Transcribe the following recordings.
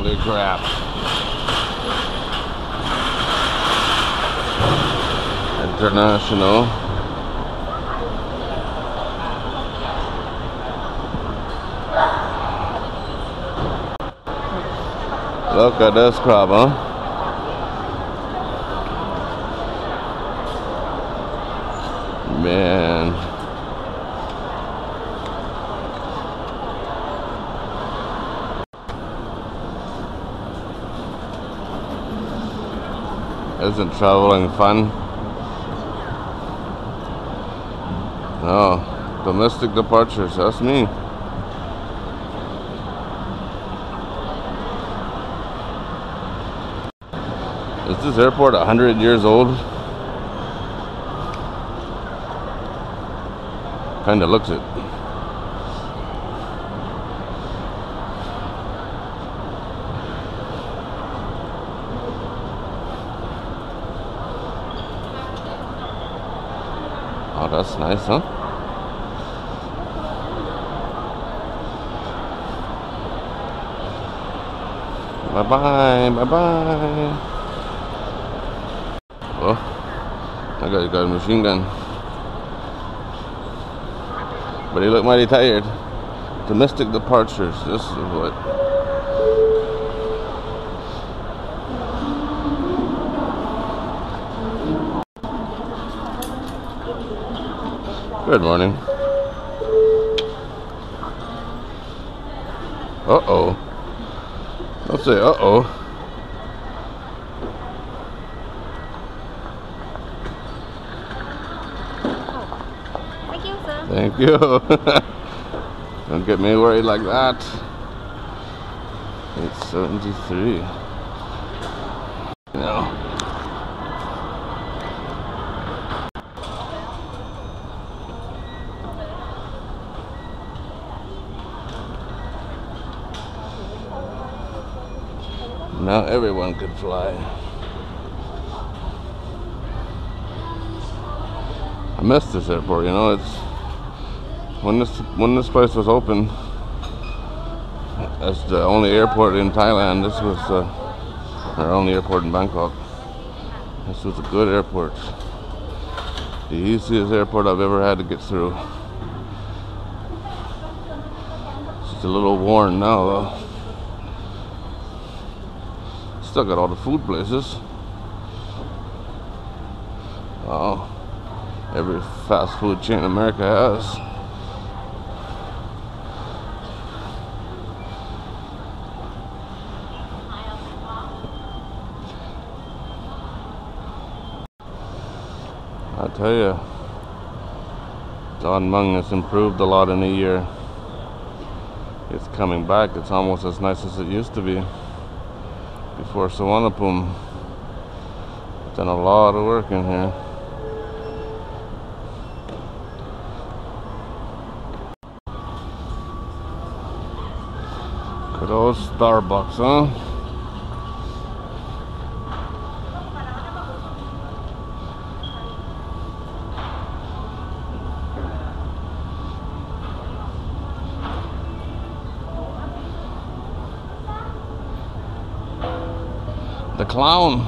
Holy crap. International. Look at this crab, huh? Man. Isn't traveling fun? No. Domestic departures, that's me. Is this airport 100 years old? Kinda looks it. Oh, that's nice, huh? Bye-bye, bye-bye. Oh, that guy's got a machine gun. But he looked mighty tired. Domestic departures, this is what. Good morning. Uh-oh. Don't say uh-oh. Thank you, sir. Thank you. Don't get me worried like that. 873. No. Now everyone can fly. I missed this airport, you know. It's when this place was open as the only airport in Thailand. This was our only airport in Bangkok. This was a good airport. The easiest airport I've ever had to get through. It's a little worn now, though. Still got all the food places. Wow. Every fast food chain America has. I tell you, Don Mueang has improved a lot in a year. It's coming back. It's almost as nice as it used to be before Suvarnabhumi. Done a lot of work in here. Good old Starbucks, huh? The clown.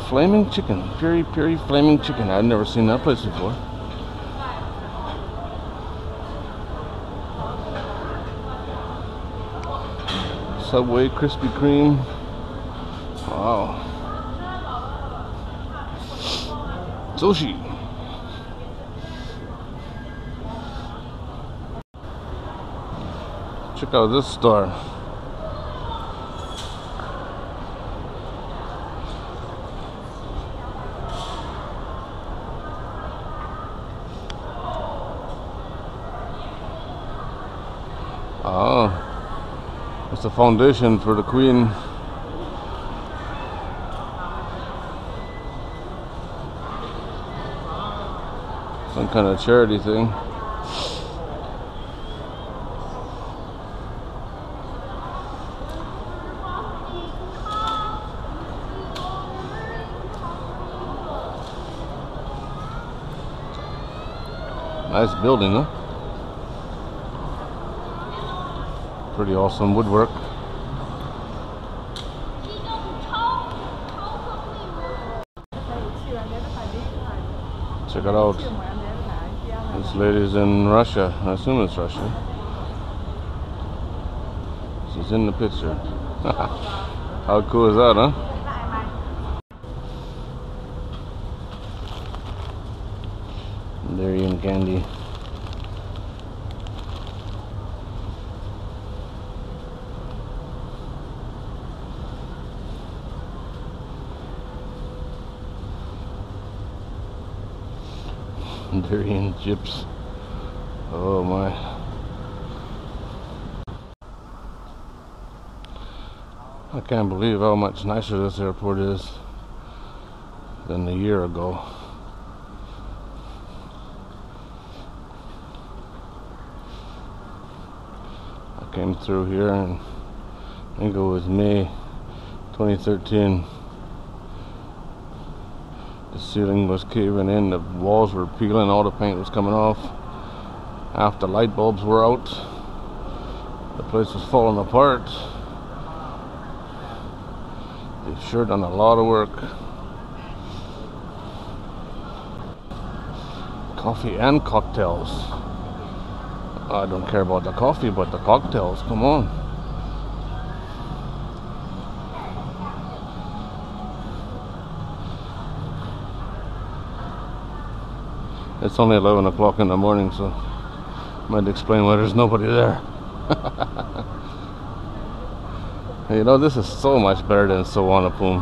Flaming chicken. Piri Piri flaming chicken. I've never seen that place before. Subway Krispy Kreme. Wow. Sushi. Check out this store. Oh, it's a foundation for the Queen. Some kind of charity thing. Nice building, huh? Pretty awesome woodwork. Check it out. This lady's in Russia. I assume it's Russia. She's in the picture. How cool is that, huh? Darien candy. Darien chips. Oh my. I can't believe how much nicer this airport is than a year ago. I came through here and I think it was May 2013. The ceiling was caving in, the walls were peeling, all the paint was coming off. Half the light bulbs were out. The place was falling apart. They've sure done a lot of work. Coffee and cocktails. I don't care about the coffee, but the cocktails, come on. It's only 11 o'clock in the morning, so might explain why there's nobody there. You know, this is so much better than Suvarnabhumi.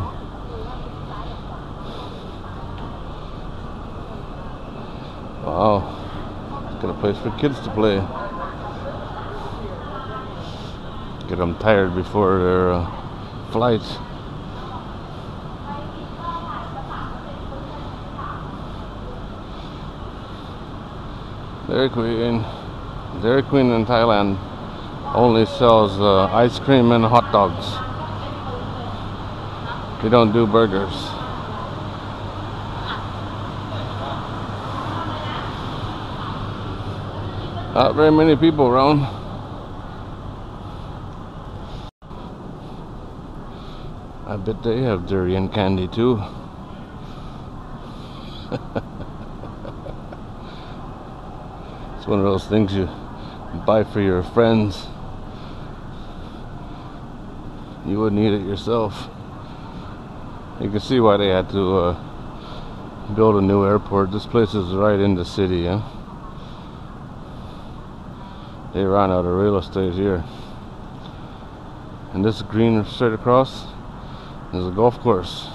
Wow, it's got a place for kids to play. Get them tired before their flight. Dairy Queen in Thailand only sells ice cream and hot dogs. They don't do burgers. Not very many people around. I bet they have durian candy too. It's one of those things you buy for your friends. You wouldn't eat it yourself. You can see why they had to build a new airport. This place is right in the city, yeah? They ran out of real estate here. And this green straight across is a golf course.